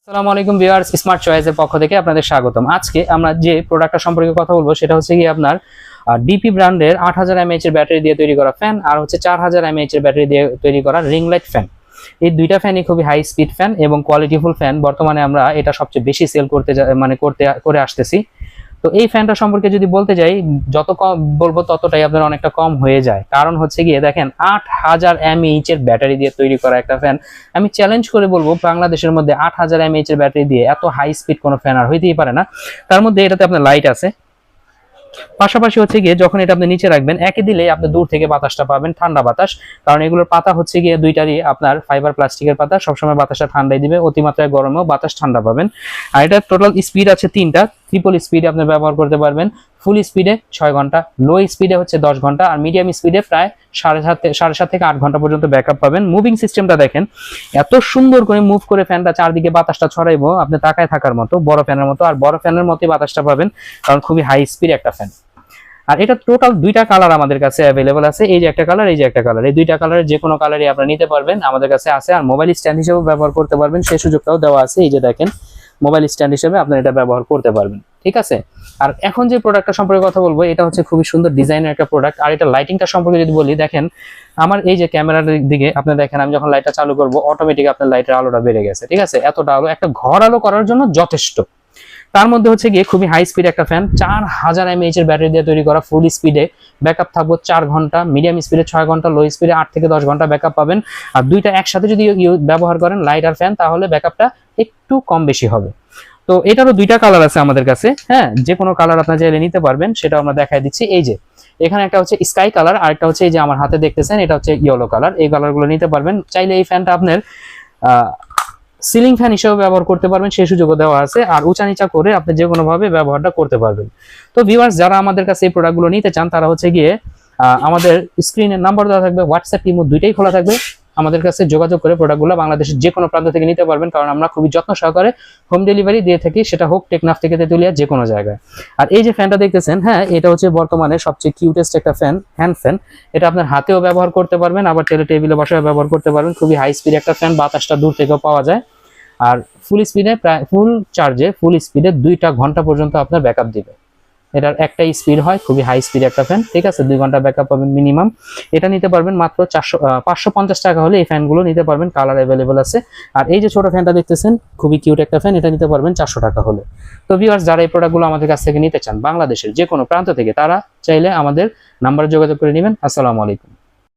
আসসালামু আলাইকুম viewers, smart চয়েসের পক্ষ থেকে আপনাদের স্বাগতম। আজকে আমরা যে প্রোডাক্টটা সম্পর্কে কথা বলবো সেটা হচ্ছে কি আপনার ডিপি ব্র্যান্ডের 8000 mAh এর ব্যাটারি দিয়ে তৈরি করা ফ্যান আর হচ্ছে 4000 mAh এর ব্যাটারি দিয়ে তৈরি করা রিং লাইট ফ্যান। এই দুইটা ফ্যানই খুবই হাই স্পিড ফ্যান এবং কোয়ালিটিফুল ফ্যান। বর্তমানে আমরা এটা সবচেয়ে বেশি সেল করে আসতেছি। তো এই ফ্যানটা সম্পর্কে যদি বলতে যাই, যত কম বলবো ততটাই আপনার অনেকটা কম হয়ে যায়। কারণ হচ্ছে গিয়ে দেখেন 8000 mAh এর ব্যাটারি দিয়ে তৈরি করা একটা ফ্যান। আমি চ্যালেঞ্জ করে বলবো বাংলাদেশের মধ্যে 8000 mAh এর ব্যাটারি দিয়ে এত হাই স্পিড কোনো ফ্যান আর হইতেই পারে না। তার মধ্যে এটাতে আপনার লাইট আছে, পাশাপাশি হচ্ছে গিয়ে যখন এটা আপনি নিচে রাখবেন একই দিলে আপনি দূর থেকে বাতাসটা পাবেন, ঠান্ডা বাতাস। কারণ এগুলোর পাতা হচ্ছে গিয়ে দুইটারই আপনার ফাইবার প্লাস্টিকের পাতা, সবসময় বাতাসটা ঠান্ডাই দিবে, অতিমাত্রায় গরমেও বাতাস ঠান্ডা পাবেন। আর এটা টোটাল স্পিড আছে 3টা। ট্রিপল স্পিডে আপনি ব্যবহার করতে পারবেন, ফুল স্পিডে 6 ঘন্টা, লো স্পিডে হচ্ছে 10 ঘন্টা, আর মিডিয়াম স্পিডে প্রায় 7.5 থেকে 8 ঘন্টা পর্যন্ত ব্যাকআপ পাবেন। মুভিং সিস্টেমটা দেখেন, এত সুন্দর করে মুভ করে ফ্যানটা চারদিকে বাতাসটা ছড়াইবো, আপনি তাকায় থাকার মতো, বড় ফ্যানের মতো। আর বড় ফ্যানের মতোই বাতাসটা পাবেন, কারণ খুবই হাই স্পিড একটা ফ্যান। আর এটা টোটাল দুইটা কালার আমাদের কাছে অ্যাভেলেবল আছে, এই যে একটা কালার, এই যে একটা কালার। এই দুইটা কালারের যে কোনো কালারই আপনারা নিতে পারবেন, আমাদের কাছে আছে। আর মোবাইল স্ট্যান্ড হিসেবে ব্যবহার করতে পারবেন, সেই সুযোগটাও দেওয়া আছে। এই যে দেখেন, মোবাইল স্ট্যান্ড হিসেবে আপনারা এটা ব্যবহার করতে পারবেন, ঠিক আছে। আর এখন যে প্রোডাক্টটা সম্পর্কে কথা বলবো, এটা হচ্ছে খুবই সুন্দর ডিজাইনের একটা প্রোডাক্ট। আর এটা লাইটিংটা সম্পর্কে যদি বলি, দেখেন আমার এই যে ক্যামেরার দিকে আপনি দেখেন, আমি যখন লাইটটা চালু করবো অটোমেটিক আপনার লাইটের আলোটা বেড়ে গেছে, ঠিক আছে। এতটা আলো একটা ঘর আলো করার জন্য যথেষ্ট। তার মধ্যে হচ্ছে গিয়ে খুবই হাই স্পিড একটা ফ্যান, 4000 mAh এর ব্যাটারি দিয়ে তৈরি করা। ফুল স্পিডে ব্যাকআপ থাকবো 4 ঘন্টা, মিডিয়াম স্পিডে 6 ঘন্টা, লো স্পিডে 8 থেকে 10 ঘন্টা ব্যাকআপ পাবেন। আর দুইটা একসাথে যদি ব্যবহার করেন, লাইট আর ফ্যান, তাহলে ব্যাকআপটা একটু কম বেশি হবে। তো এটারও দুইটা কালার আছে আমাদের কাছে, হ্যাঁ, যে কোনো কালার আপনারা চাইলে নিতে পারবেন, সেটা আমরা দেখাই দিচ্ছি। এই যে এখানে একটা হচ্ছে স্কাই কালার, আর একটা হচ্ছে এই যে আমার হাতে দেখতেছেন, এটা হচ্ছে ইয়েলো কালার। এই কালারগুলো নিতে পারবেন। চাইলে এই ফ্যানটা আপনার সিলিং ফ্যান হিসেবে ব্যবহার করতে পারবেন, সেই সুযোগও দেওয়া আছে। আর উঁচা নিচা করে আপনি যে কোনো ভাবে ব্যবহারটা করতে পারবেন। তো ভিউয়ার্স, যারা আমাদের কাছে এই প্রোডাক্টগুলো নিতে চান, তারা হচ্ছে গিয়ে আমাদের স্ক্রিনের নাম্বার দেওয়া থাকবে, হোয়াটসঅ্যাপ ইমো দুইটাই খোলা থাকবে। আমাদের কাছে যোগাযোগ করে প্রোডাক্টগুলো বাংলাদেশের যে কোনো প্রান্ত থেকে নিতে পারবেন, কারণ আমরা খুবই যত্ন সহকারে হোম ডেলিভারি দিয়ে থাকি, সেটা হোক টেকনাফ থেকে তেতুলিয়া, যে কোনো জায়গায়। আর এই যে ফ্যানটা দেখতেছেন, হ্যাঁ, এটা হচ্ছে বর্তমানে সবচেয়ে কিউটেস্ট একটা ফ্যান, হ্যান্ড ফ্যান। এটা আপনার হাতেও ব্যবহার করতে পারবেন, আবার টেবিলে বসায় ব্যবহার করতে পারবেন। খুবই হাই স্পিড একটা ফ্যান, বাতাসটা দূর থেকেও পাওয়া যায়। আর ফুল স্পিডে প্রায় ফুল চার্জে ফুল স্পিডে 2টা ঘন্টা পর্যন্ত আপনার ব্যাকআপ দিবে। এটার একটাই স্পিড হয়, খুবই হাই স্পিড একটা ফ্যান, ঠিক আছে। 2 ঘন্টা ব্যাকআপ পাবেন মিনিমাম। এটা নিতে পারবেন মাত্র 550 টাকা হলে এই ফ্যানগুলো নিতে পারবেন, কালার অ্যাভেলেবল আছে। আর এই যে ছোট ফ্যানটা দেখতেছেন, খুবই কিউট একটা ফ্যান, এটা নিতে পারবেন 400 টাকা হলে। তো ভিউয়ার্স, যারা এই প্রোডাক্টগুলো আমাদের কাছ থেকে নিতে চান বাংলাদেশের যে কোনো প্রান্ত থেকে, তারা চাইলে আমাদের নাম্বারে যোগাযোগ করে নেবেন। আসসালামু আলাইকুম।